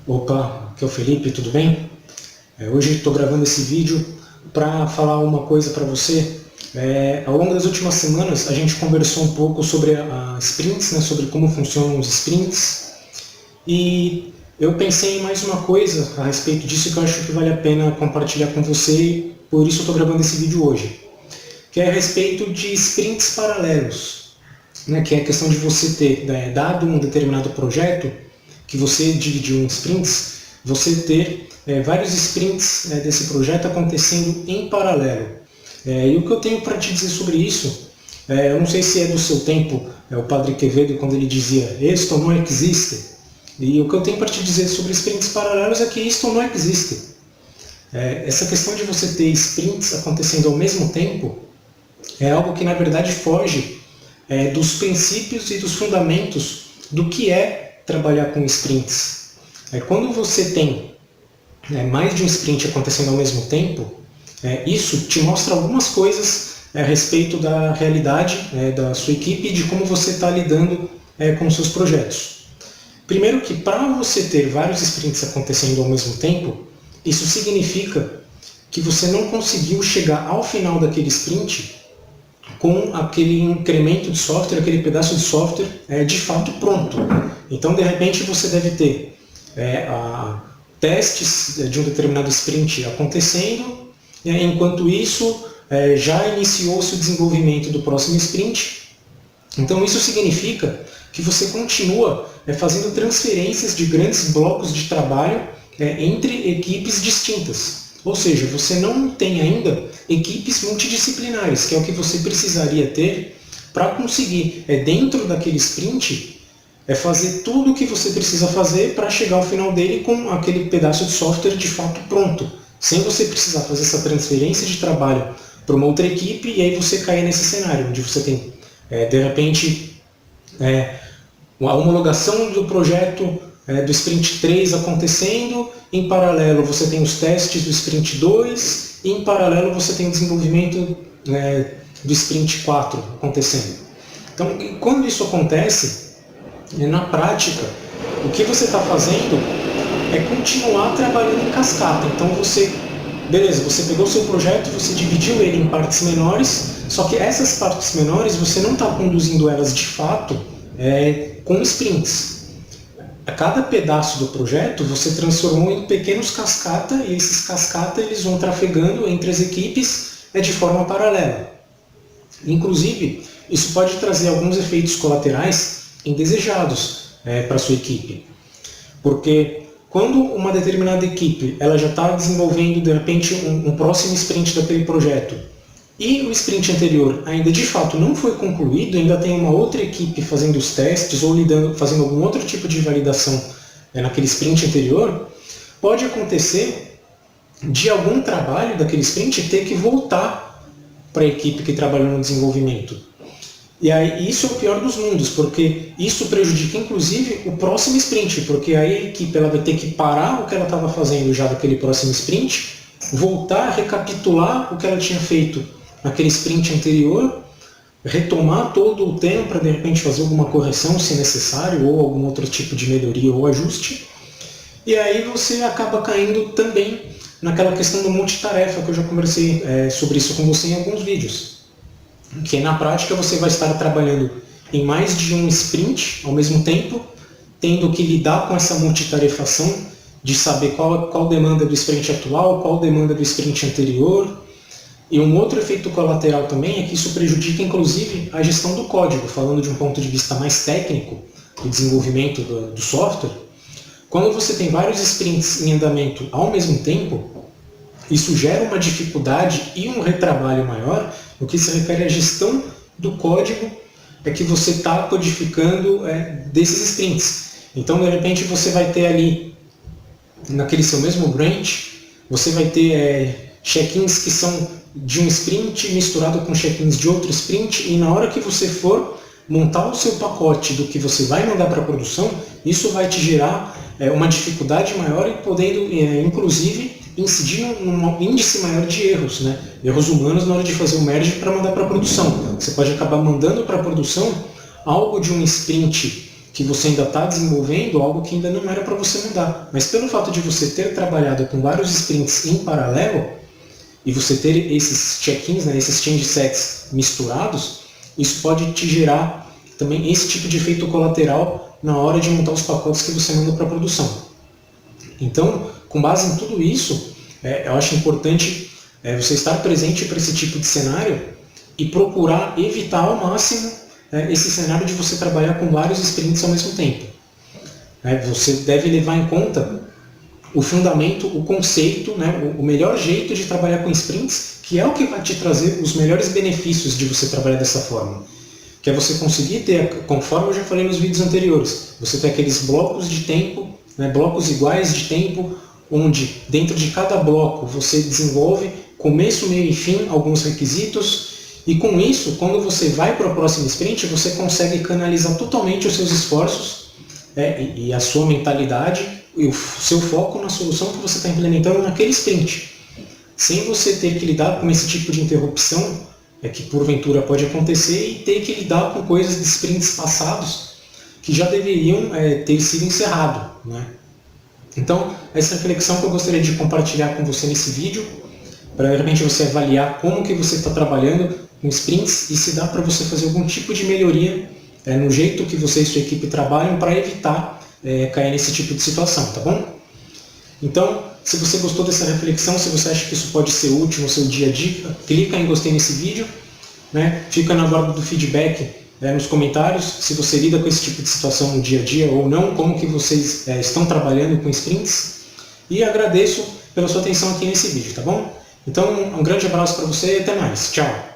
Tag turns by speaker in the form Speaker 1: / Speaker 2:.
Speaker 1: Opa, aqui é o Felipe, tudo bem? Hoje estou gravando esse vídeo para falar uma coisa para você. Ao longo das últimas semanas a gente conversou um pouco sobre as sprints, né, sobre como funcionam os sprints, e eu pensei em mais uma coisa a respeito disso que eu acho que vale a pena compartilhar com você, por isso estou gravando esse vídeo hoje, que é a respeito de sprints paralelos, né, que é a questão de você ter, dado um determinado projeto, que você dividiu em sprints, você ter vários sprints desse projeto acontecendo em paralelo. E o que eu tenho para te dizer sobre isso, eu não sei se é do seu tempo, o Padre Quevedo, quando ele dizia "Esto não existe", e o que eu tenho para te dizer sobre sprints paralelos é que isto não existe. Essa questão de você ter sprints acontecendo ao mesmo tempo é algo que na verdade foge dos princípios e dos fundamentos do que é trabalhar com sprints. Quando você tem mais de um sprint acontecendo ao mesmo tempo, isso te mostra algumas coisas a respeito da realidade da sua equipe e de como você está lidando com os seus projetos. Primeiro que para você ter vários sprints acontecendo ao mesmo tempo, isso significa que você não conseguiu chegar ao final daquele sprint com aquele incremento de software, aquele pedaço de software de fato pronto. Então, de repente, você deve ter testes de um determinado sprint acontecendo, enquanto isso já iniciou-se o desenvolvimento do próximo sprint. Então, isso significa que você continua fazendo transferências de grandes blocos de trabalho entre equipes distintas. Ou seja, você não tem ainda equipes multidisciplinares, que é o que você precisaria ter para conseguir, dentro daquele sprint, fazer tudo o que você precisa fazer para chegar ao final dele com aquele pedaço de software de fato pronto, sem você precisar fazer essa transferência de trabalho para uma outra equipe e aí você cair nesse cenário, onde você tem, de repente, a homologação do projeto do sprint 3 acontecendo, em paralelo você tem os testes do sprint 2, e em paralelo você tem o desenvolvimento do sprint 4 acontecendo. Então, quando isso acontece, na prática, o que você está fazendo é continuar trabalhando em cascata. Então beleza, você pegou o seu projeto, você dividiu ele em partes menores, só que essas partes menores você não está conduzindo elas de fato com sprints. A cada pedaço do projeto você transformou em pequenos cascata, e esses cascata eles vão trafegando entre as equipes de forma paralela. Inclusive, isso pode trazer alguns efeitos colaterais indesejados para a sua equipe. Porque quando uma determinada equipe ela já está desenvolvendo de repente um próximo sprint daquele projeto, e o sprint anterior ainda de fato não foi concluído, ainda tem uma outra equipe fazendo os testes ou fazendo algum outro tipo de validação naquele sprint anterior, pode acontecer de algum trabalho daquele sprint ter que voltar para a equipe que trabalhou no desenvolvimento. E aí isso é o pior dos mundos, porque isso prejudica inclusive o próximo sprint, porque aí a equipe ela vai ter que parar o que ela estava fazendo já daquele próximo sprint, voltar a recapitular o que ela tinha feito naquele sprint anterior, retomar todo o tempo para de repente fazer alguma correção se necessário, ou algum outro tipo de melhoria ou ajuste. E aí você acaba caindo também naquela questão do multitarefa, que eu já conversei sobre isso com você em alguns vídeos. Que na prática você vai estar trabalhando em mais de um sprint ao mesmo tempo, tendo que lidar com essa multitarefação de saber qual demanda do sprint atual, qual demanda do sprint anterior. E um outro efeito colateral também é que isso prejudica inclusive a gestão do código, falando de um ponto de vista mais técnico do desenvolvimento do software. Quando você tem vários sprints em andamento ao mesmo tempo, isso gera uma dificuldade e um retrabalho maior no que se refere à gestão do código que você está codificando desses sprints. Então, de repente, você vai ter ali, naquele seu mesmo branch, você vai ter check-ins que são de um sprint misturado com check-ins de outro sprint, e na hora que você for montar o seu pacote do que você vai mandar para a produção, isso vai te gerar uma dificuldade maior e podendo, inclusive, incidir num índice maior de erros, erros humanos na hora de fazer o merge para mandar para a produção. Você pode acabar mandando para a produção algo de um sprint que você ainda está desenvolvendo algo que ainda não era para você mudar. Mas pelo fato de você ter trabalhado com vários sprints em paralelo, e você ter esses check-ins, né, esses change sets misturados, isso pode te gerar também esse tipo de efeito colateral na hora de montar os pacotes que você manda para a produção. Então, com base em tudo isso, eu acho importante você estar presente para esse tipo de cenário e procurar evitar ao máximo esse cenário de você trabalhar com vários sprints ao mesmo tempo. Você deve levar em conta o fundamento, o conceito, né, o melhor jeito de trabalhar com sprints, que é o que vai te trazer os melhores benefícios de você trabalhar dessa forma. Que é você conseguir ter, conforme eu já falei nos vídeos anteriores, você ter aqueles blocos de tempo, né, blocos iguais de tempo, onde dentro de cada bloco você desenvolve começo, meio e fim alguns requisitos, e com isso, quando você vai para o próximo sprint, você consegue canalizar totalmente os seus esforços e a sua mentalidade e o seu foco na solução que você está implementando naquele sprint, sem você ter que lidar com esse tipo de interrupção que porventura pode acontecer e ter que lidar com coisas de sprints passados que já deveriam ter sido encerrados, né? Então, essa reflexão que eu gostaria de compartilhar com você nesse vídeo, para realmente você avaliar como que você está trabalhando com sprints e se dá para você fazer algum tipo de melhoria no jeito que você e sua equipe trabalham para evitar cair nesse tipo de situação, tá bom? Então, se você gostou dessa reflexão, se você acha que isso pode ser útil no seu dia a dia, clica em gostei nesse vídeo, né? Fica na guarda do feedback nos comentários, se você lida com esse tipo de situação no dia a dia ou não, como que vocês estão trabalhando com sprints. E agradeço pela sua atenção aqui nesse vídeo, tá bom? Então, um grande abraço para você e até mais. Tchau!